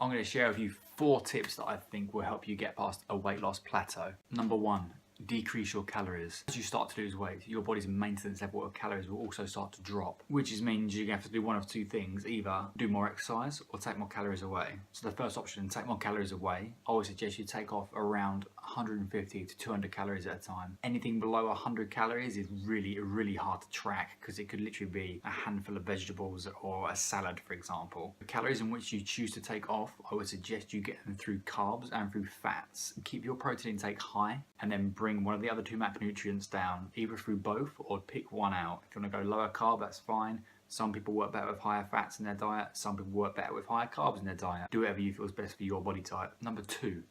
I'm going to share with you 4 tips that I think will help you get past a weight loss plateau. Number 1, decrease your calories. As you start to lose weight, your body's maintenance level of calories will also start to drop, which means you're going to have to do one of 2 things: either do more exercise or take more calories away. So the first option, take more calories away, I would suggest you take off around 150 to 200 calories at a time. Anything below 100 calories is really hard to track, because it could literally be a handful of vegetables or a salad, for example. The calories in which you choose to take off, I would suggest you get them through carbs and through fats. Keep your protein intake high, and then bring one of the other 2 macronutrients down, either through both or pick one out. If you want to go lower carb, that's fine. Some people work better with higher fats in their diet. Some people work better with higher carbs in their diet. Do whatever you feel is best for your body type. Number 2,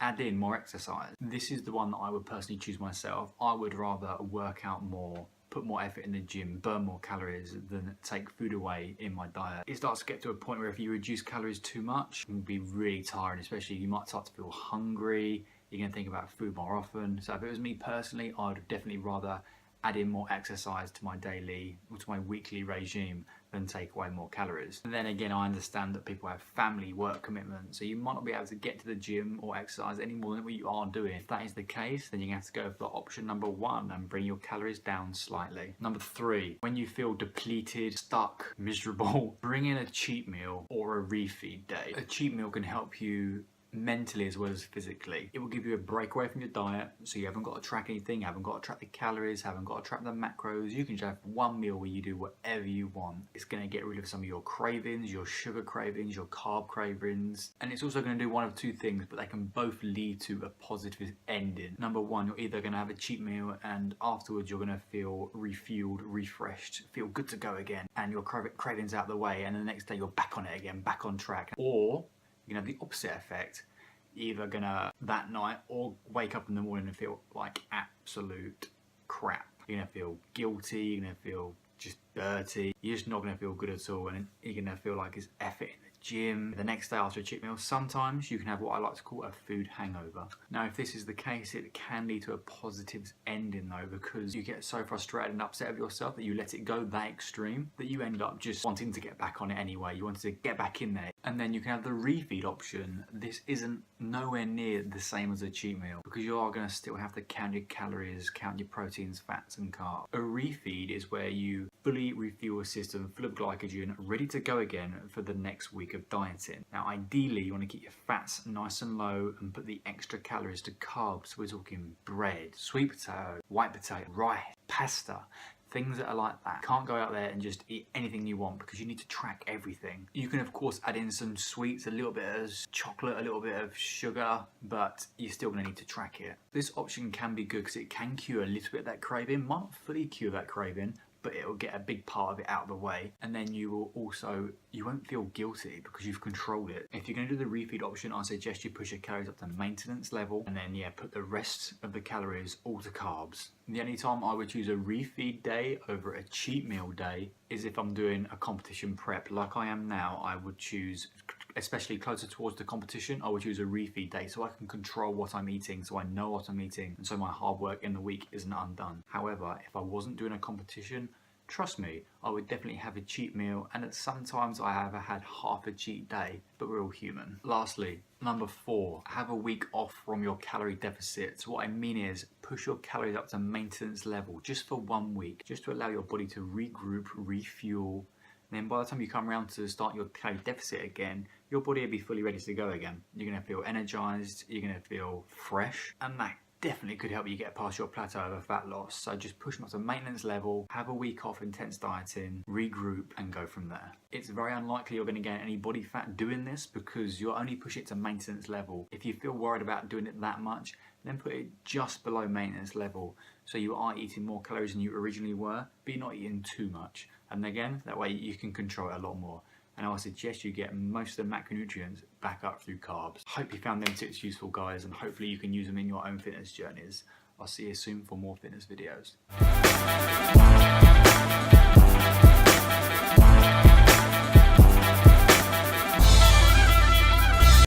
add in more exercise. This is the one that I would personally choose myself. I would rather work out more, put more effort in the gym, burn more calories than take food away in my diet. It starts to get to a point where if you reduce calories too much, it can be really tiring, especially you might start to feel hungry. You're going to think about food more often. So if it was me personally, I would definitely rather add in more exercise to my daily or to my weekly regime than take away more calories. And then again, I understand that people have family, work commitments, so you might not be able to get to the gym or exercise any more than what you are doing. If that is the case, then you're going to have to go for option number 1 and bring your calories down slightly. Number 3, when you feel depleted, stuck, miserable, bring in a cheat meal or a refeed day. A cheat meal can help you mentally as well as physically. It will give you a break away from your diet, so you haven't got to track anything, haven't got to track the calories, haven't got to track the macros. You can just have one meal where you do whatever you want. It's going to get rid of some of your cravings, your sugar cravings, your carb cravings, and it's also going to do one of 2 things, but they can both lead to a positive ending. Number 1, you're either going to have a cheat meal and afterwards you're going to feel refueled, refreshed, feel good to go again, and your cravings out the way, and the next day you're back on it again, back on track. Or you're going to have the opposite effect. You're either going to, that night, or wake up in the morning and feel like absolute crap. You're going to feel guilty, you're going to feel just dirty, you're just not going to feel good at all, and you're going to feel like it's effort in the gym. The next day after a cheat meal, sometimes you can have what I like to call a food hangover. Now, if this is the case, it can lead to a positive ending though, because you get so frustrated and upset with yourself that you let it go that extreme that you end up just wanting to get back on it anyway. You want to get back in there. And then you can have the refeed option. This isn't nowhere near the same as a cheat meal, because you are going to still have to count your calories, count your proteins, fats and carbs. A refeed is where you fully refuel a system full of glycogen, ready to go again for the next week of dieting. Now ideally you want to keep your fats nice and low and put the extra calories to carbs. We're talking bread, sweet potato, white potato, rice, pasta, things that are like that. You can't go out there and just eat anything you want, because you need to track everything. You can of course add in some sweets, a little bit of chocolate, a little bit of sugar, but you're still going to need to track it. This option can be good because it can cure a little bit of that craving. Might not fully cure that craving, but it will get a big part of it out of the way, and then you will also, you won't feel guilty because you've controlled it. If you're going to do the refeed option, I suggest you push your calories up to maintenance level, and then put the rest of the calories all to carbs. The only time I would choose a refeed day over a cheat meal day is if I'm doing a competition prep like I am now. I would choose, especially closer towards the competition, I would choose a refeed day so I can control what I'm eating, so I know what I'm eating, and so my hard work in the week isn't undone. However, if I wasn't doing a competition, trust me, I would definitely have a cheat meal, and sometimes I have had half a cheat day, but we're all human. Lastly, number 4, have a week off from your calorie deficits. What I mean is push your calories up to maintenance level just for 1 week, just to allow your body to regroup, refuel. And then by the time you come around to start your calorie deficit again, your body will be fully ready to go again. You're going to feel energized, you're going to feel fresh, and that definitely could help you get past your plateau of a fat loss. So just push them up to maintenance level, have a week off intense dieting, regroup and go from there. It's very unlikely you're going to gain any body fat doing this, because you'll only push it to maintenance level. If you feel worried about doing it that much, then put it just below maintenance level, so you are eating more calories than you originally were, but you're not eating too much. And again, that way you can control it a lot more. And I would suggest you get most of the macronutrients back up through carbs. Hope you found them tips useful, guys, and hopefully you can use them in your own fitness journeys. I'll see you soon for more fitness videos.